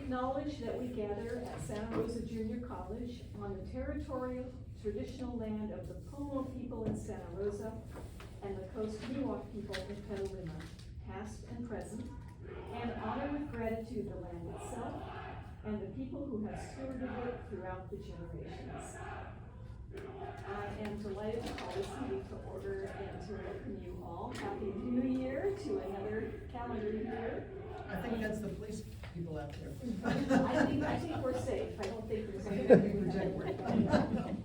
knowledge that we gather at Santa Rosa Junior College on the territorial traditional land of the Pomo people in Santa Rosa and the Coast Miwok people in Petaluma, past and present, and honor with gratitude the land itself and the people who have stewarded it throughout the generations. I am delighted to call this meeting to order and to welcome you all. Happy New Year to another calendar year. I think that's the police people out there. I think we're safe. I don't think there's anything.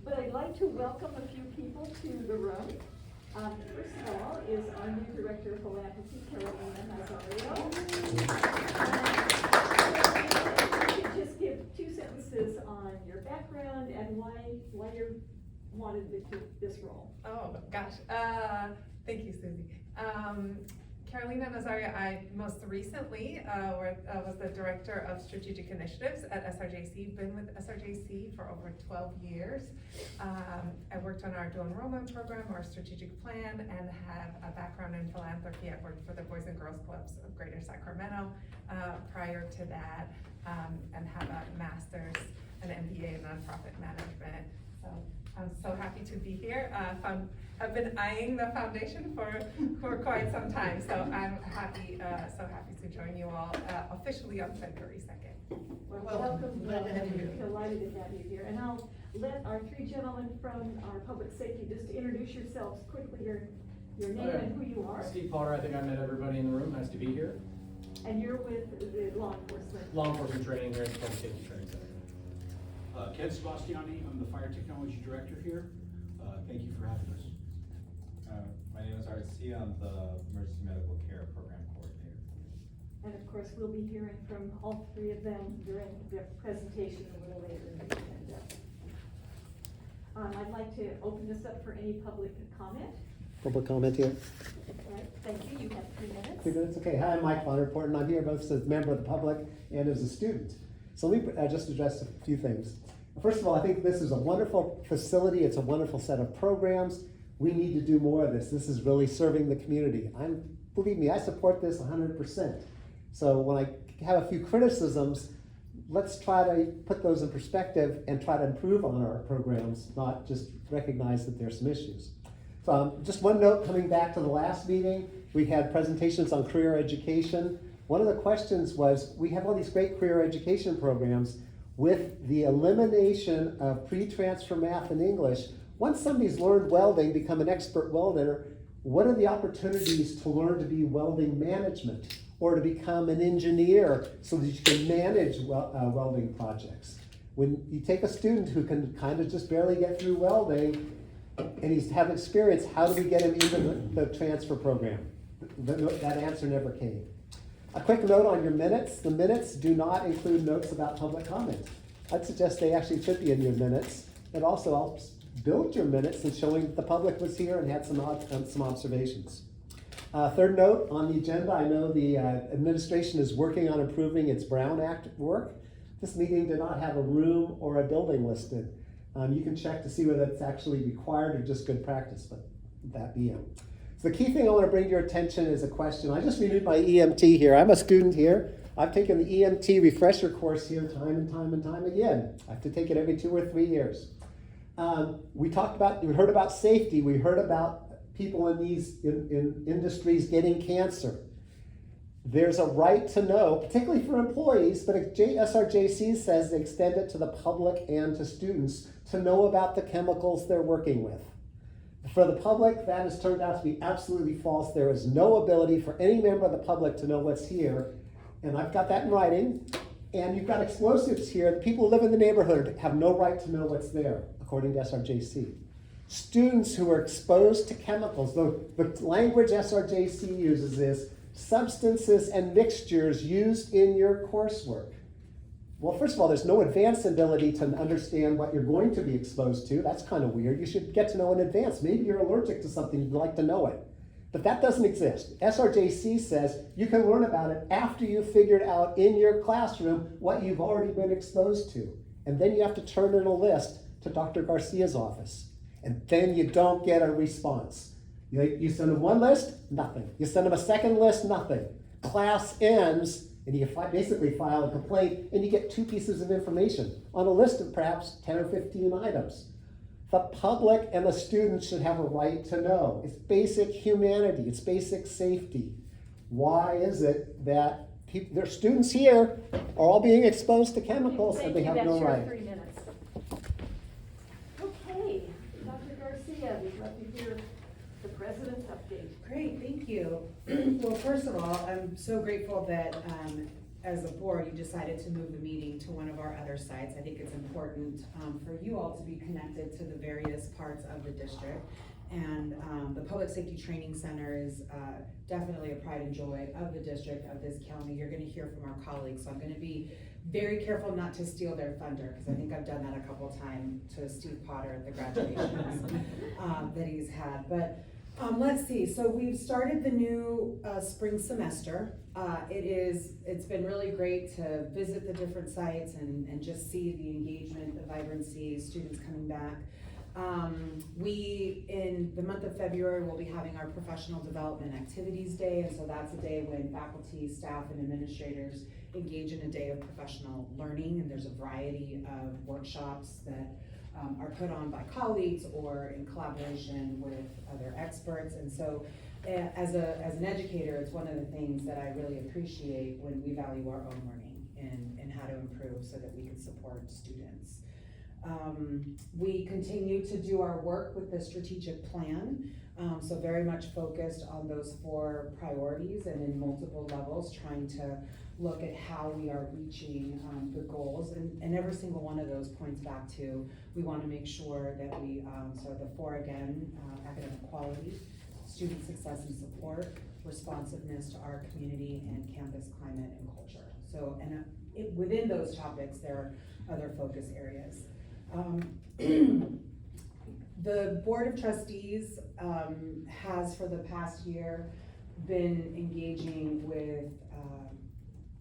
But I'd like to welcome a few people to the room. First of all is our new Director of Philanthropy, Carolina Nazario. Just give 2 sentences on your background and why you wanted this role. Oh gosh, thank you, Susie. Carolina Nazario, I most recently was the Director of Strategic Initiatives at SRJC. Been with SRJC for over 12 years. I worked on our dual enrollment program, our strategic plan, and have a background in philanthropy. I've worked for the Boys and Girls Clubs of Greater Sacramento prior to that, and have a master's, an MBA in nonprofit management. So I'm so happy to be here. I've been eyeing the foundation for quite some time, so I'm happy, to join you all officially on February 2nd. Well, Welcome. Glad to have you here. Delighted to have you here. And I'll let our 3 gentlemen from our public safety just introduce yourselves quickly, your name and who you are. Steve Potter, I think I met everybody in the room. Nice to be here. And you're with the law enforcement. Law enforcement training here at the Public Safety Training Center. Ken Sebastiani, I'm the Fire Technology Director here. Thank you for having us. My name is RC. I'm the Emergency Medical Care Program Coordinator. And of course, we'll be hearing from all 3 of them during their presentation a little later in the agenda. I'd like to open this up for any public comment. Public comment here. All right, thank you. You have 3 minutes. 3 minutes, okay. Hi, I'm Mike Von Report, and I'm here both as a member of the public and as a student. So let me just address a few things. First of all, I think this is a wonderful facility. It's a wonderful set of programs. We need to do more of this. This is really serving the community. Believe me, I support this 100%. So when I have a few criticisms, let's try to put those in perspective and try to improve on our programs, not just recognize that there's some issues. So just one note, coming back to the last meeting, we had presentations on career education. One of the questions was, we have all these great career education programs. With the elimination of pre-transfer math and English, once somebody's learned welding, become an expert welder, what are the opportunities to learn to be welding management or to become an engineer so that you can manage welding projects? When you take a student who can kind of just barely get through welding and he's have experience, how do we get him into the transfer program? That answer never came. A quick note on your minutes. The minutes do not include notes about public comment. I'd suggest they actually should be in your minutes. It also helps build your minutes in showing that the public was here and had some observations. Third note on the agenda, I know the administration is working on improving its Brown Act work. This meeting did not have a room or a building listed. You can check to see whether it's actually required or just good practice, but that be it. So the key thing I want to bring to your attention is a question. I just renewed my EMT here. I'm a student here. I've taken the EMT refresher course here time and time again. I have to take it every 2 or 3 years. We heard about safety. We heard about people in these industries getting cancer. There's a right to know, particularly for employees, but SRJC says they extend it to the public and to students to know about the chemicals they're working with. For the public, that has turned out to be absolutely false. There is no ability for any member of the public to know what's here. And I've got that in writing. And you've got explosives here. The people who live in the neighborhood have no right to know what's there, according to SRJC. Students who are exposed to chemicals, the language SRJC uses is substances and mixtures used in your coursework. Well, first of all, there's no advanced ability to understand what you're going to be exposed to. That's kind of weird. You should get to know in advance. Maybe you're allergic to something, you'd like to know it. But that doesn't exist. SRJC says you can learn about it after you've figured out in your classroom what you've already been exposed to. And then you have to turn in a list to Dr. Garcia's office. And then you don't get a response. You send them one list, nothing. You send them a second list, nothing. Class ends, And you basically file a complaint and you get 2 pieces of information on a list of perhaps 10 or 15 items. The public and the students should have a right to know. It's basic humanity, it's basic safety. Why is it that their students here are all being exposed to chemicals and they have no Thank you, that's right? your 3 minutes. Okay, Dr. Garcia, we'd love to hear the president's update. Great, thank you. Well, first of all, I'm so grateful that as a board, you decided to move the meeting to one of our other sites. I think it's important for you all to be connected to the various parts of the district. And the Public Safety Training Center is definitely a pride and joy of the district, of this county. You're gonna hear from our colleagues, so I'm gonna be very careful not to steal their thunder, because I think I've done that a couple of times to Steve Potter at the graduations that he's had. But let's see, so we've started the new spring semester. It's been really great to visit the different sites and just see the engagement, the vibrancy, students coming back. In the month of February, we'll be having our Professional Development Activities Day, and so that's a day when faculty, staff, and administrators engage in a day of professional learning, and there's a variety of workshops that are put on by colleagues or in collaboration with other experts. And so as an educator, it's one of the things that I really appreciate when we value our own learning and how to improve so that we can support students. We continue to do our work with the strategic plan, so very much focused on those 4 priorities and in multiple levels, trying to look at how we are reaching the goals, and every single one of those points back to, we want to make sure that we, so the 4 again, academic quality, student success and support, responsiveness to our community, and campus climate and culture. So, and within those topics, there are other focus areas. The Board of Trustees has for the past year been engaging with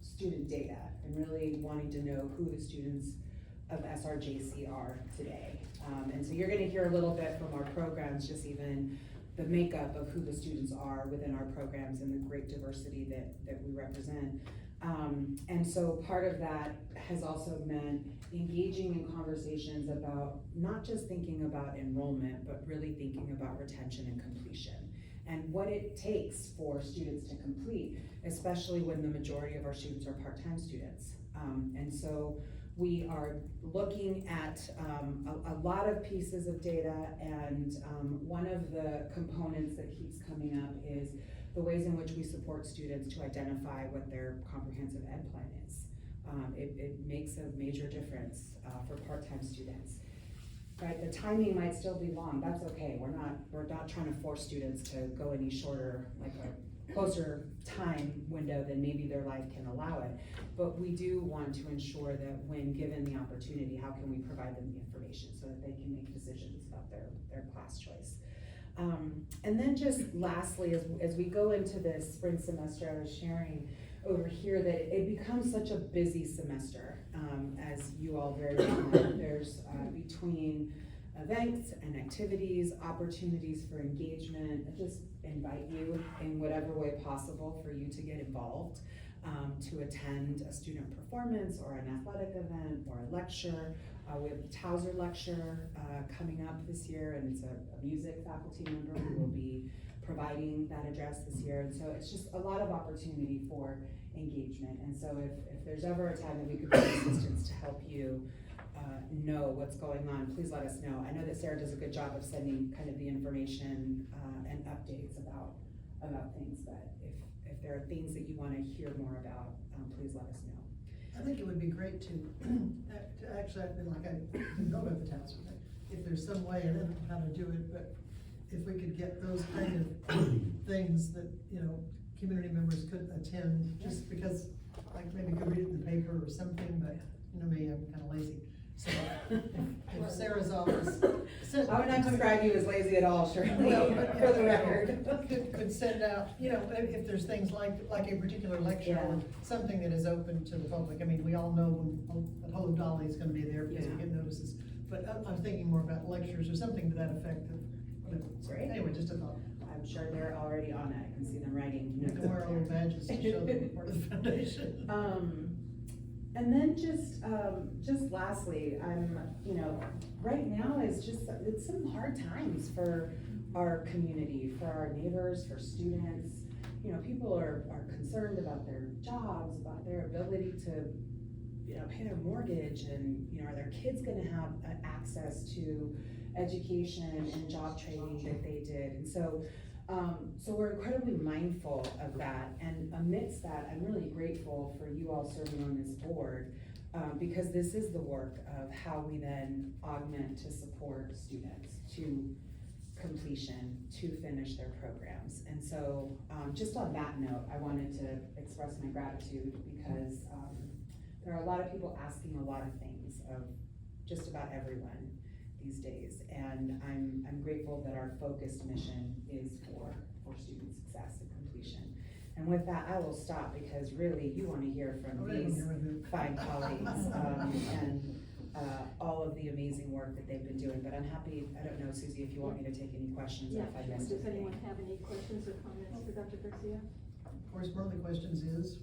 student data and really wanting to know who the students of SRJC are today. And so you're going to hear a little bit from our programs, just even the makeup of who the students are within our programs and the great diversity that we represent. And so part of that has also meant engaging in conversations about not just thinking about enrollment, but really thinking about retention and completion and what it takes for students to complete, especially when the majority of our students are part-time students. And so we are looking at a lot of pieces of data, and one of the components that keeps coming up is the ways in which we support students to identify what their comprehensive ed plan is. It makes a major difference for part-time students. Right, the timing might still be long, that's okay. We're not trying to force students to go any shorter, like a closer time window than maybe their life can allow it. But we do want to ensure that when given the opportunity, how can we provide them the information so that they can make decisions about their class choice. And then just lastly, as we go into this spring semester, I was sharing over here that it becomes such a busy semester, as you all very well know. There's between events and activities, opportunities for engagement. I just invite you in whatever way possible for you to get involved, to attend a student performance or an athletic event or a lecture. We have the Towser lecture coming up this year, and it's a music faculty member who will be providing that address this year. And so it's just a lot of opportunity for engagement. And so if there's ever a time that we could be of assistance to help you know what's going on, please let us know. I know that Sarah does a good job of sending kind of the information and updates about things, but if there are things that you want to hear more about, please let us know. I think it would be great to actually, I feel like I can go about the task with it. If there's some way, I don't know how to do it, but if we could get those kind of things that, community members could attend, just because, like maybe go read it in the paper or something, but me, I'm kind of lazy. So if Sarah's office. I would not describe you as lazy at all, Shirley, Well, but, for the record. Could send out, if there's things like a particular lecture or something that is open to the public. I mean, we all know when Hello Dolly is gonna be there because we get notices. But I'm thinking more about lectures or something to that effect. So Great. anyway, just a thought. I'm sure they're already on it. I can see them writing. Tomorrow little badges to show that we're part of the foundation. And then just lastly, right now it's some hard times for our community, for our neighbors, for students. People are concerned about their jobs, about their ability to, pay their mortgage, and, are their kids gonna have access to education and job training that they did? And so we're incredibly mindful of that, and amidst that, I'm really grateful for you all serving on this board, because this is the work of how we then augment to support students to completion, to finish their programs. And so, just on that note, I wanted to express my gratitude, because there are a lot of people asking a lot of things of just about everyone these days, and I'm grateful that our focused mission is for student success and completion. And with that, I will stop, because really you want to hear from these fine colleagues and all of the amazing work that they've been doing. But I'm happy, I don't know, Susie, if you want me to take any questions, or Yeah, if I missed does anything. anyone have any questions or comments for Dr. Garcia? Of course, one of the questions is,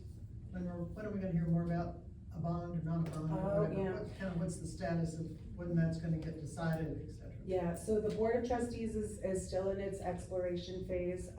when are we gonna hear more about a bond or not a bond? Oh, yeah. What's the status of when that's gonna get decided, et cetera? Yeah, so the Board of Trustees is still in its exploration phase.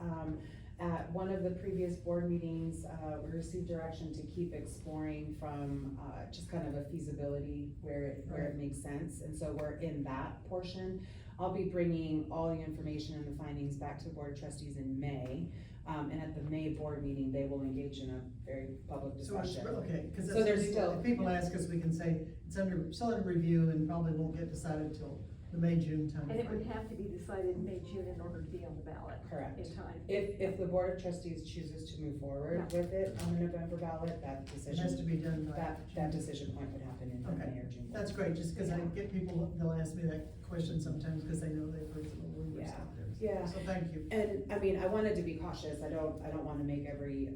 At one of the previous board meetings, we received direction to keep exploring from just kind of a feasibility where it makes sense. And so we're in that portion. I'll be bringing all the information and the findings back to the Board of Trustees in May. And at the May board meeting, they will engage in a very public discussion. Okay, because So there's still. if people ask us, we can say it's still under review and probably won't get decided till the May-June time. And it would have to be decided in May, June in order to be on the ballot. Correct. In time. If the Board of Trustees chooses to move forward with it on the November ballot, that It decision. has to be done by. That decision point would happen in Okay. May or June. That's great, just because I get people, they'll ask me that question sometimes because they know they've heard some rumors Yeah. out there. Yeah. So thank you. And I mean, I wanted to be cautious. I don't want to make every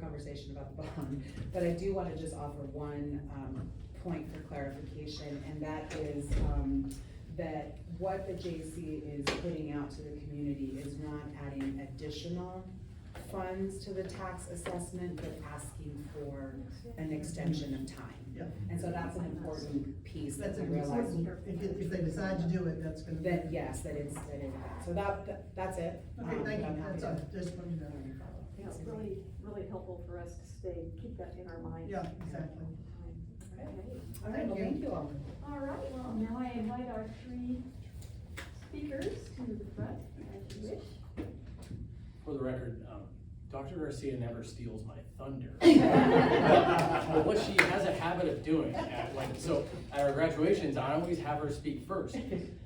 conversation about the bond, but I do want to just offer one point for clarification, and that is that what the JC is putting out to the community is not adding additional funds to the tax assessment, but asking for an extension of time. Yeah. And so that's an important piece that That's I a realize. if they decide to do it, that's gonna. That, yes, that it's, so that's it. Okay, thank but I'm you, happy that's all, to- just wanted to know. Yeah, it's really, really helpful for us to keep that in our minds. Yeah, exactly. Okay. All right, well, thank you all. All right, well, now I invite our three speakers to the front, as you wish. For the record, Dr. Garcia never steals my thunder. But what she has a habit of doing, at our graduations, I always have her speak first.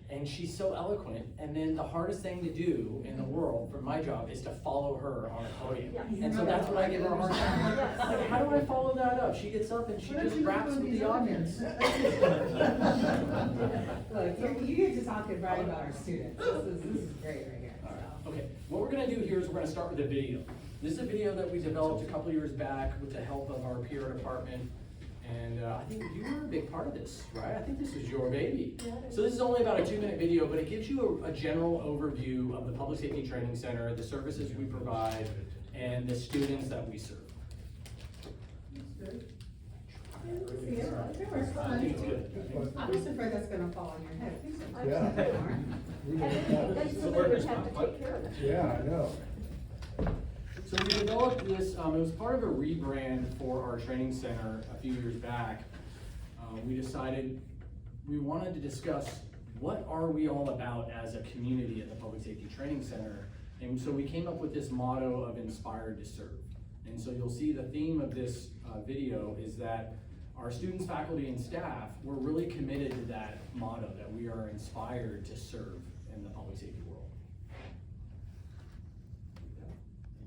And she's so eloquent, and then the hardest thing to do in the world for my job is to follow her on a podium. Yes. And so that's what I give her a hard time. Yes. Like, how do I follow that up? She gets up and she just raps with the audience. Look, you get to talk and brag about our students. This is great right here. Okay, what we're gonna do here is we're gonna start with a video. This is a video that we developed a couple years back with the help of our PR department. And I think you were a big part of this, right? I think this was your baby. So this is only about a 2-minute video, but it gives you a general overview of the Public Safety Training Center, the services we provide, and the students that we serve. I think it's good. I'm just afraid that's gonna fall on your head. Yeah. And somebody would have to take care of it. Yeah, I know. So we developed this, it was part of a rebrand for our training center a few years back. We decided we wanted to discuss what are we all about as a community at the Public Safety Training Center. And so we came up with this motto of inspired to serve. And so you'll see the theme of this video is that our students, faculty, and staff, we're really committed to that motto, that we are inspired to serve in the public safety world.